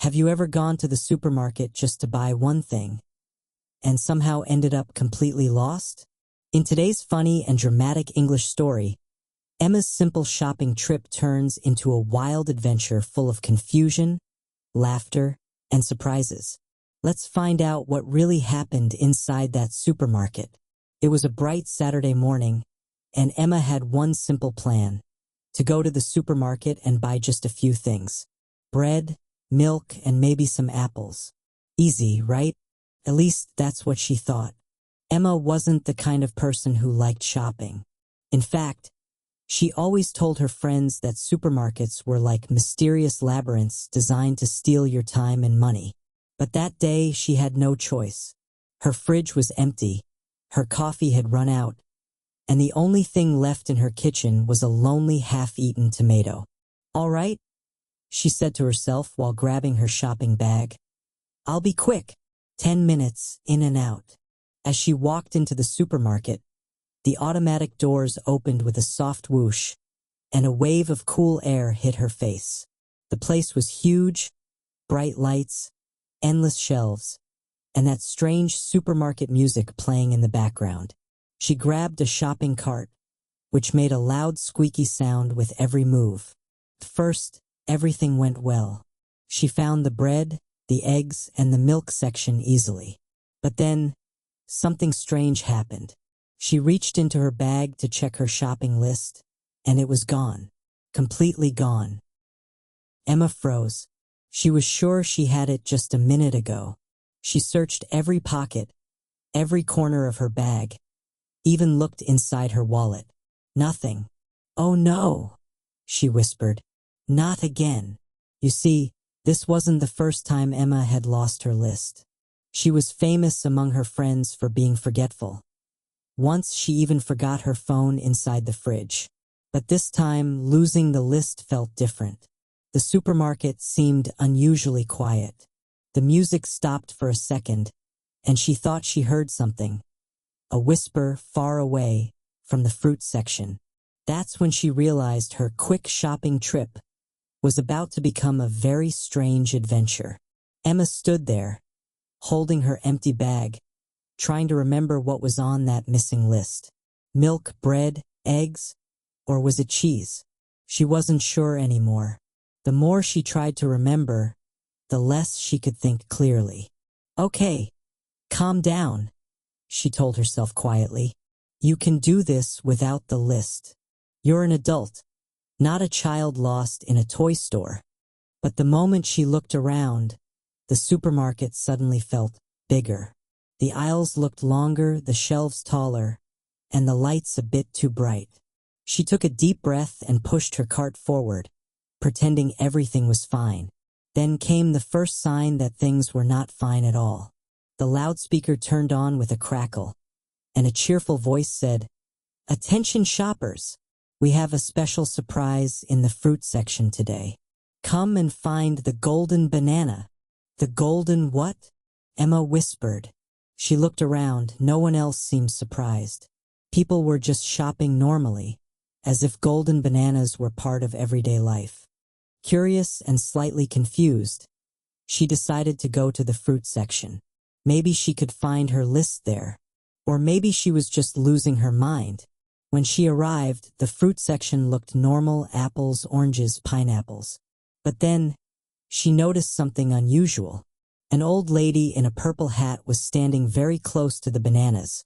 Have you ever gone to the supermarket just to buy one thing and somehow ended up completely lost? In today's funny and dramatic English story, Emma's simple shopping trip turns into a wild adventure full of confusion, laughter, and surprises. Let's find out what really happened inside that supermarket. It was a bright Saturday morning, and Emma had one simple plan: to go to the supermarket and buy just a few things. Bread, milk, and maybe some apples. Easy, right? At least that's what she thought. Emma wasn't the kind of person who liked shopping. In fact, she always told her friends that supermarkets were like mysterious labyrinths designed to steal your time and money. But that day, she had no choice. Her fridge was empty, her coffee had run out, and the only thing left in her kitchen was a lonely half-eaten tomato. "All right," she said to herself while grabbing her shopping bag. "I'll be quick. 10 minutes, in and out." As she walked into the supermarket, the automatic doors opened with a soft whoosh, and a wave of cool air hit her face. The place was huge, bright lights, endless shelves, and that strange supermarket music playing in the background. She grabbed a shopping cart, which made a loud squeaky sound with every move. First, everything went well. She found the bread, the eggs, and the milk section easily. But then, something strange happened. She reached into her bag to check her shopping list, and it was gone. Completely gone. Emma froze. She was sure she had it just a minute ago. She searched every pocket, every corner of her bag, even looked inside her wallet. Nothing. "Oh no," she whispered. "Not again." You see, this wasn't the first time Emma had lost her list. She was famous among her friends for being forgetful. Once she even forgot her phone inside the fridge. But this time, losing the list felt different. The supermarket seemed unusually quiet. The music stopped for a second, and she thought she heard something. A whisper far away from the fruit section. That's when she realized her quick shopping trip was about to become a very strange adventure. Emma stood there, holding her empty bag, trying to remember what was on that missing list. Milk, bread, eggs, or was it cheese? She wasn't sure anymore. The more she tried to remember, the less she could think clearly. "Okay, calm down," she told herself quietly. "You can do this without the list. You're an adult, not a child lost in a toy store." But the moment she looked around, the supermarket suddenly felt bigger. The aisles looked longer, the shelves taller, and the lights a bit too bright. She took a deep breath and pushed her cart forward, pretending everything was fine. Then came the first sign that things were not fine at all. The loudspeaker turned on with a crackle, and a cheerful voice said, "Attention shoppers, we have a special surprise in the fruit section today. Come and find the golden banana." "The golden what?" Emma whispered. She looked around. No one else seemed surprised. People were just shopping normally, as if golden bananas were part of everyday life. Curious and slightly confused, she decided to go to the fruit section. Maybe she could find her list there. Or maybe she was just losing her mind. When she arrived, the fruit section looked normal: apples, oranges, pineapples. But then, she noticed something unusual. An old lady in a purple hat was standing very close to the bananas,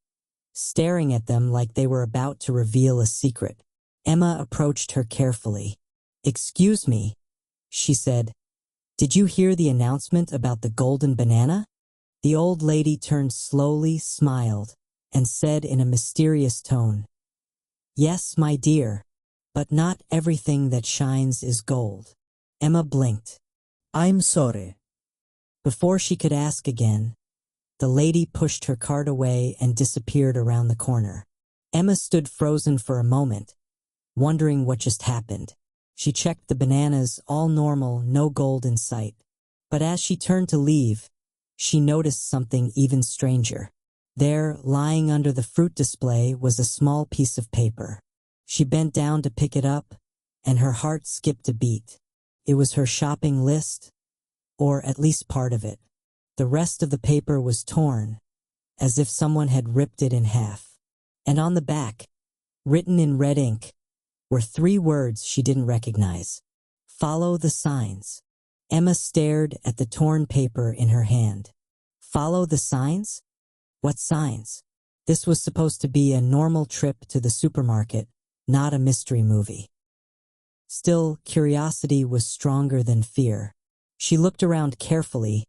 staring at them like they were about to reveal a secret. Emma approached her carefully. "Excuse me," she said. "Did you hear the announcement about the golden banana?" The old lady turned slowly, smiled, and said in a mysterious tone, "Yes, my dear, but not everything that shines is gold." Emma blinked. "I'm sorry." Before she could ask again, the lady pushed her cart away and disappeared around the corner. Emma stood frozen for a moment, wondering what just happened. She checked the bananas, all normal, no gold in sight. But as she turned to leave, she noticed something even stranger. There, lying under the fruit display, was a small piece of paper. She bent down to pick it up, and her heart skipped a beat. It was her shopping list, or at least part of it. The rest of the paper was torn, as if someone had ripped it in half. And on the back, written in red ink, were 3 words she didn't recognize. Follow the signs. Emma stared at the torn paper in her hand. Follow the signs? What signs? This was supposed to be a normal trip to the supermarket, not a mystery movie. Still, curiosity was stronger than fear. She looked around carefully,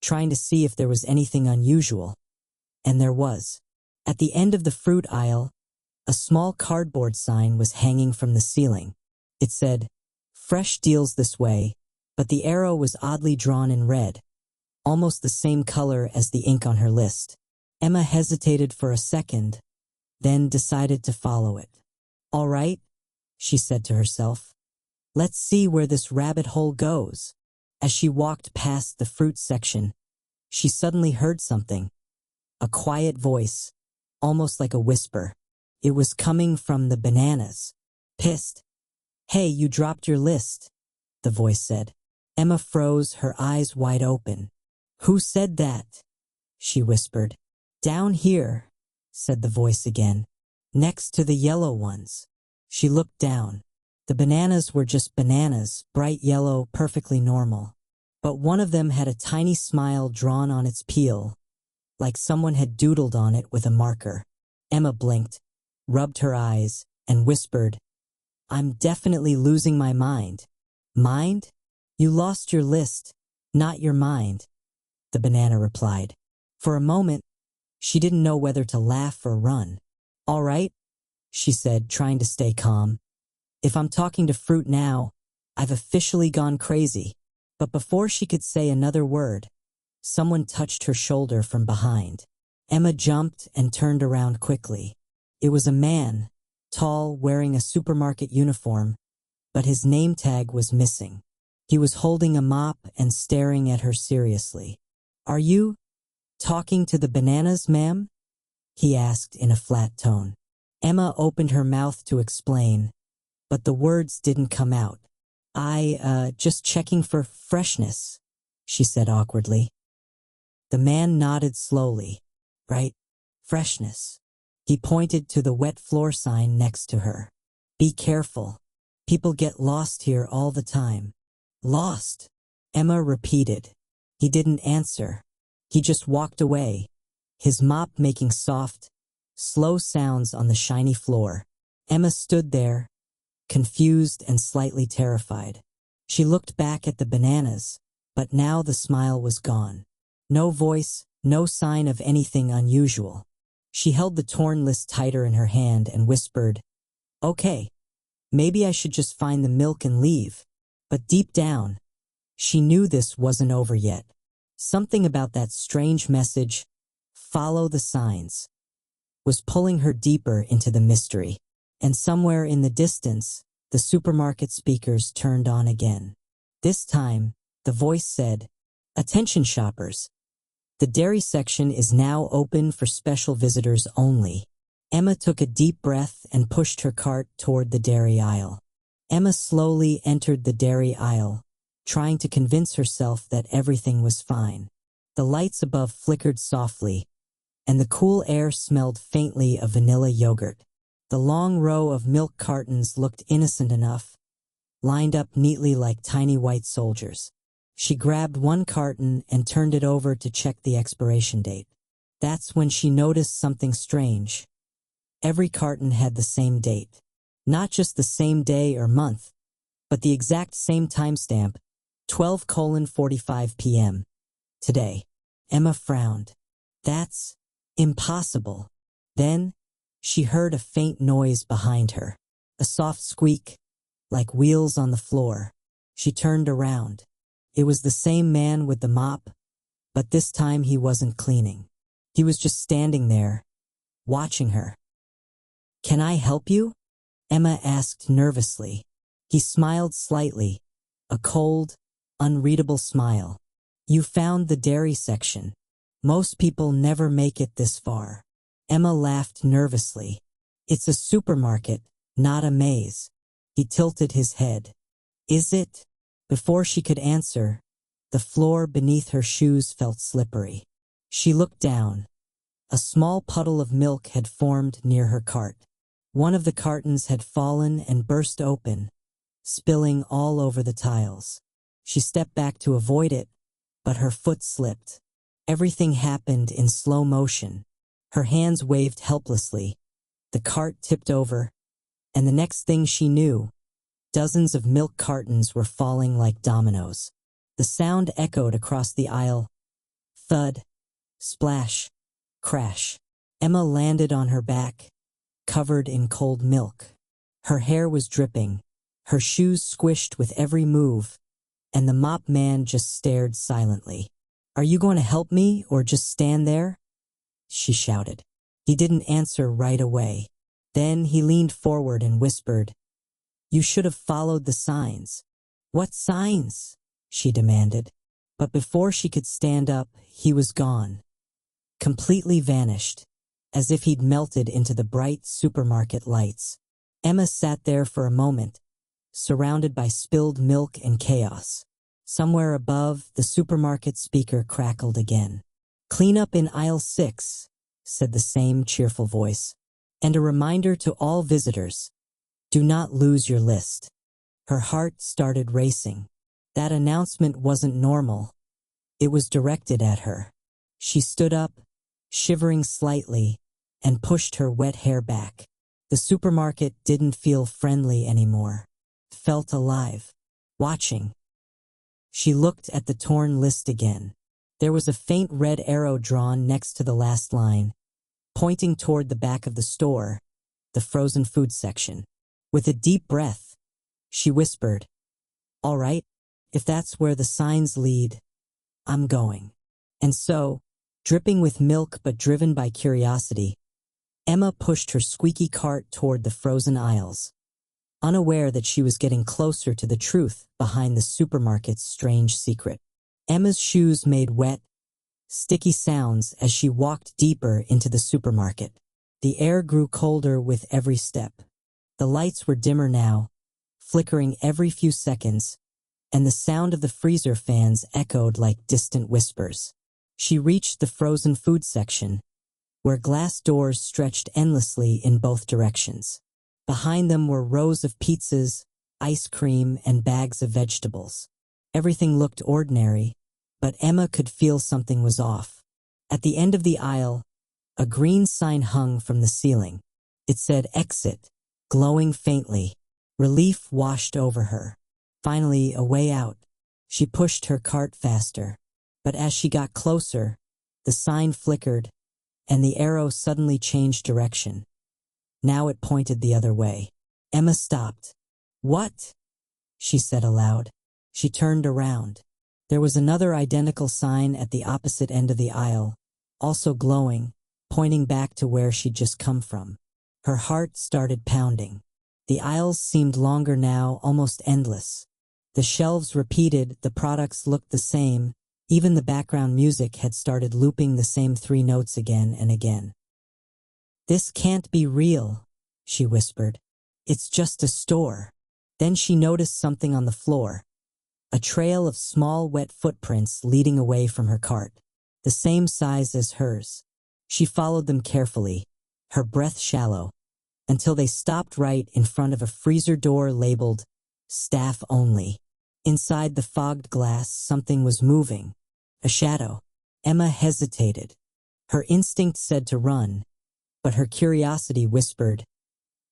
trying to see if there was anything unusual. And there was. At the end of the fruit aisle, a small cardboard sign was hanging from the ceiling. It said, "Fresh deals this way," but the arrow was oddly drawn in red, almost the same color as the ink on her list. Emma hesitated for a second, then decided to follow it. "All right," she said to herself. "Let's see where this rabbit hole goes." As she walked past the fruit section, she suddenly heard something. A quiet voice, almost like a whisper. It was coming from the bananas. Pissed. "Hey, you dropped your list," the voice said. Emma froze, her eyes wide open. "Who said that?" she whispered. "Down here," said the voice again, "next to the yellow ones." She looked down. The bananas were just bananas, bright yellow, perfectly normal. But one of them had a tiny smile drawn on its peel, like someone had doodled on it with a marker. Emma blinked, rubbed her eyes, and whispered, "I'm definitely losing my mind." "Mind? You lost your list, not your mind," the banana replied. For a moment, she didn't know whether to laugh or run. "All right," she said, trying to stay calm. "If I'm talking to fruit now, I've officially gone crazy." But before she could say another word, someone touched her shoulder from behind. Emma jumped and turned around quickly. It was a man, tall, wearing a supermarket uniform, but his name tag was missing. He was holding a mop and staring at her seriously. "Are you talking to the bananas, ma'am?" he asked in a flat tone. Emma opened her mouth to explain, but the words didn't come out. Just checking for freshness," she said awkwardly. The man nodded slowly. "Right, freshness." He pointed to the wet floor sign next to her. "Be careful. People get lost here all the time." "Lost?" Emma repeated. He didn't answer. He just walked away, his mop making soft, slow sounds on the shiny floor. Emma stood there, confused and slightly terrified. She looked back at the bananas, but now the smile was gone. No voice, no sign of anything unusual. She held the torn list tighter in her hand and whispered, "Okay, maybe I should just find the milk and leave." But deep down, she knew this wasn't over yet. Something about that strange message, "Follow the signs," was pulling her deeper into the mystery. And somewhere in the distance, the supermarket speakers turned on again. This time, the voice said, "Attention shoppers. The dairy section is now open for special visitors only." Emma took a deep breath and pushed her cart toward the dairy aisle. Emma slowly entered the dairy aisle, trying to convince herself that everything was fine. The lights above flickered softly, and the cool air smelled faintly of vanilla yogurt. The long row of milk cartons looked innocent enough, lined up neatly like tiny white soldiers. She grabbed one carton and turned it over to check the expiration date. That's when she noticed something strange. Every carton had the same date. Not just the same day or month, but the exact same timestamp, 12:45 p.m. Today. Emma frowned. That's impossible. Then, she heard a faint noise behind her. A soft squeak, like wheels on the floor. She turned around. It was the same man with the mop, but this time he wasn't cleaning. He was just standing there, watching her. "Can I help you?" Emma asked nervously. He smiled slightly, a cold, unreadable smile. "You found the dairy section. Most people never make it this far." Emma laughed nervously. "It's a supermarket, not a maze." He tilted his head. "Is it?" Before she could answer, The floor beneath her shoes felt slippery. She looked down. A small puddle of milk had formed near her cart. One of the cartons had fallen and burst open, spilling all over the tiles. She stepped back to avoid it, but her foot slipped. Everything happened in slow motion. Her hands waved helplessly. The cart tipped over, and the next thing she knew, dozens of milk cartons were falling like dominoes. The sound echoed across the aisle. Thud, splash, crash. Emma landed on her back, covered in cold milk. Her hair was dripping, her shoes squished with every move, and the mop man just stared silently. "Are you going to help me or just stand there?" she shouted. He didn't answer right away. Then he leaned forward and whispered, "You should have followed the signs." "What signs?" she demanded. But before she could stand up, he was gone, completely vanished, as if he'd melted into the bright supermarket lights. Emma sat there for a moment, surrounded by spilled milk and chaos. Somewhere above, the supermarket speaker crackled again. "Clean up in aisle 6, said the same cheerful voice. "And a reminder to all visitors, do not lose your list." Her heart started racing. That announcement wasn't normal. It was directed at her. She stood up, shivering slightly, and pushed her wet hair back. The supermarket didn't feel friendly anymore. It felt alive, watching. She looked at the torn list again. There was a faint red arrow drawn next to the last line, pointing toward the back of the store, the frozen food section. With a deep breath, she whispered, "All right, if that's where the signs lead, I'm going." And so, dripping with milk but driven by curiosity, Emma pushed her squeaky cart toward the frozen aisles, unaware that she was getting closer to the truth behind the supermarket's strange secret. Emma's shoes made wet, sticky sounds as she walked deeper into the supermarket. The air grew colder with every step. The lights were dimmer now, flickering every few seconds, and the sound of the freezer fans echoed like distant whispers. She reached the frozen food section, where glass doors stretched endlessly in both directions. Behind them were rows of pizzas, ice cream, and bags of vegetables. Everything looked ordinary, but Emma could feel something was off. At the end of the aisle, a green sign hung from the ceiling. It said "Exit," glowing faintly. Relief washed over her. Finally, a way out. She pushed her cart faster. But as she got closer, the sign flickered, and the arrow suddenly changed direction. Now it pointed the other way. Emma stopped. "What?" she said aloud. She turned around. There was another identical sign at the opposite end of the aisle, also glowing, pointing back to where she'd just come from. Her heart started pounding. The aisles seemed longer now, almost endless. The shelves repeated, the products looked the same, even the background music had started looping the same 3 notes again and again. "This can't be real," she whispered. "It's just a store." Then she noticed something on the floor, a trail of small wet footprints leading away from her cart, the same size as hers. She followed them carefully, her breath shallow, until they stopped right in front of a freezer door labeled "Staff Only." Inside the fogged glass, something was moving, a shadow. Emma hesitated. Her instinct said to run, but her curiosity whispered,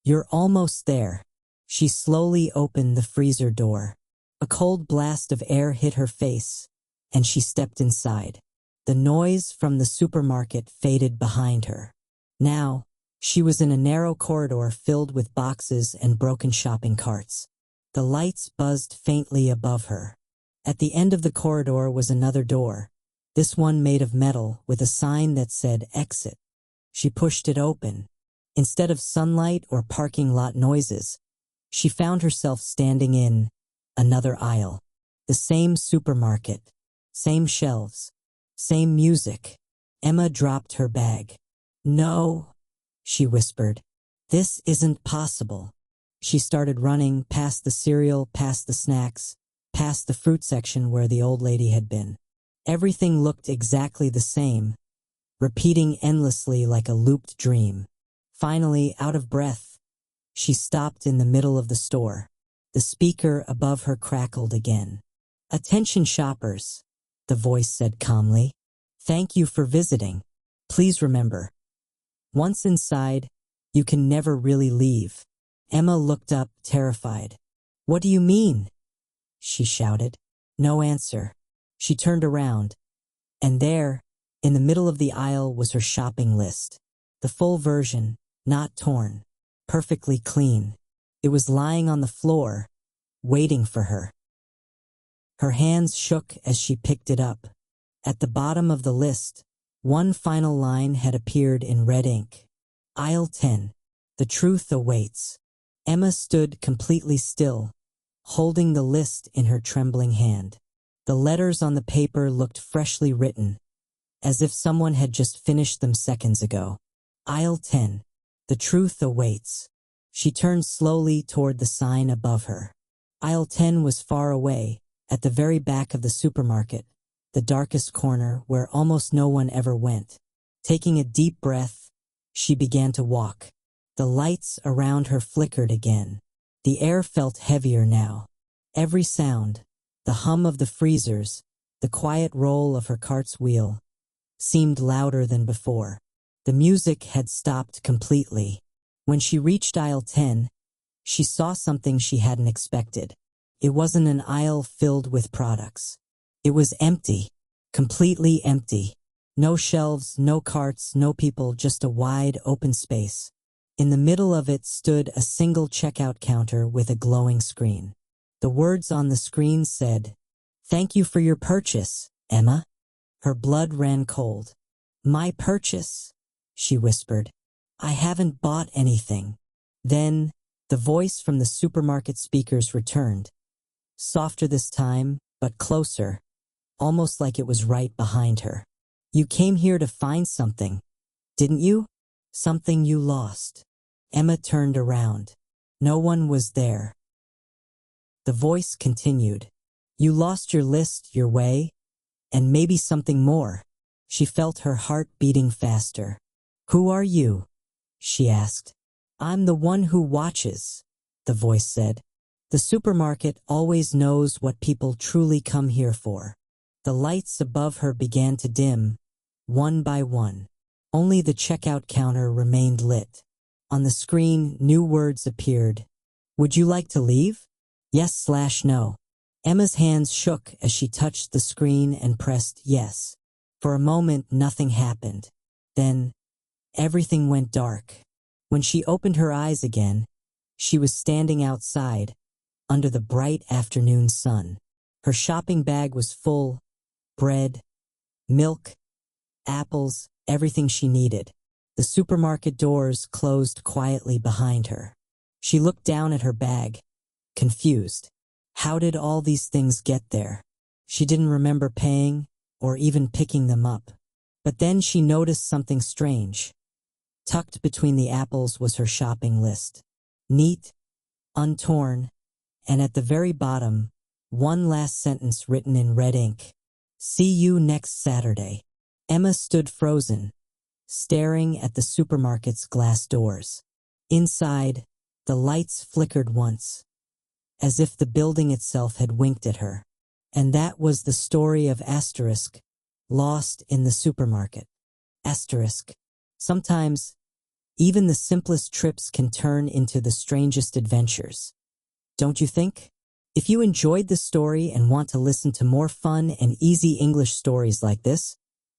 "You're almost there." She slowly opened the freezer door. A cold blast of air hit her face, and she stepped inside. The noise from the supermarket faded behind her. Now, she was in a narrow corridor filled with boxes and broken shopping carts. The lights buzzed faintly above her. At the end of the corridor was another door, this one made of metal with a sign that said "Exit." She pushed it open. Instead of sunlight or parking lot noises, she found herself standing in another aisle. The same supermarket, same shelves, same music. Emma dropped her bag. "No," she whispered. "This isn't possible." She started running, past the cereal, past the snacks, past the fruit section where the old lady had been. Everything looked exactly the same, repeating endlessly like a looped dream. Finally, out of breath, she stopped in the middle of the store. The speaker above her crackled again. "Attention shoppers," the voice said calmly. "Thank you for visiting. Please remember, once inside, you can never really leave." Emma looked up, terrified. "What do you mean?" she shouted. No answer. She turned around, and there, in the middle of the aisle, was her shopping list. The full version, not torn, perfectly clean. It was lying on the floor, waiting for her. Her hands shook as she picked it up. At the bottom of the list, one final line had appeared in red ink. Aisle 10. The truth awaits. Emma stood completely still, holding the list in her trembling hand. The letters on the paper looked freshly written, as if someone had just finished them seconds ago. Aisle 10. The truth awaits. She turned slowly toward the sign above her. Aisle 10 was far away, at the very back of the supermarket, the darkest corner where almost no one ever went. Taking a deep breath, she began to walk. The lights around her flickered again. The air felt heavier now. Every sound, the hum of the freezers, the quiet roll of her cart's wheel, seemed louder than before. The music had stopped completely. When she reached aisle 10, she saw something she hadn't expected. It wasn't an aisle filled with products. It was empty, completely empty. No shelves, no carts, no people, just a wide, open space. In the middle of it stood a single checkout counter with a glowing screen. The words on the screen said, "Thank you for your purchase, Emma." Her blood ran cold. "My purchase," she whispered. "I haven't bought anything." Then, the voice from the supermarket speakers returned. Softer this time, but closer, almost like it was right behind her. "You came here to find something, didn't you? Something you lost." Emma turned around. No one was there. The voice continued. "You lost your list, your way, and maybe something more." She felt her heart beating faster. "Who are you?" she asked. "I'm the one who watches," the voice said. "The supermarket always knows what people truly come here for." The lights above her began to dim, one by one. Only the checkout counter remained lit. On the screen, new words appeared. "Would you like to leave? Yes/no." Emma's hands shook as she touched the screen and pressed yes. For a moment, nothing happened. Then, everything went dark. When she opened her eyes again, she was standing outside, under the bright afternoon sun. Her shopping bag was full: bread, milk, apples, everything she needed. The supermarket doors closed quietly behind her. She looked down at her bag, confused. How did all these things get there? She didn't remember paying or even picking them up. But then she noticed something strange. Tucked between the apples was her shopping list. Neat, untorn, and at the very bottom, one last sentence written in red ink. "See you next Saturday." Emma stood frozen, staring at the supermarket's glass doors. Inside, the lights flickered once, as if the building itself had winked at her. And that was the story of Asterisk, lost in the supermarket. Asterisk. Sometimes, even the simplest trips can turn into the strangest adventures. Don't you think? If you enjoyed this story and want to listen to more fun and easy English stories like this,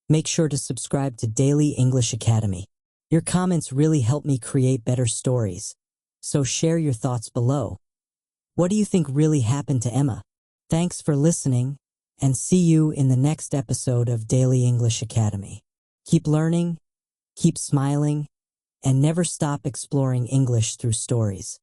make sure to subscribe to Daily English Academy. Your comments really help me create better stories, so share your thoughts below. What do you think really happened to Emma? Thanks for listening, and see you in the next episode of Daily English Academy. Keep learning, keep smiling, and never stop exploring English through stories.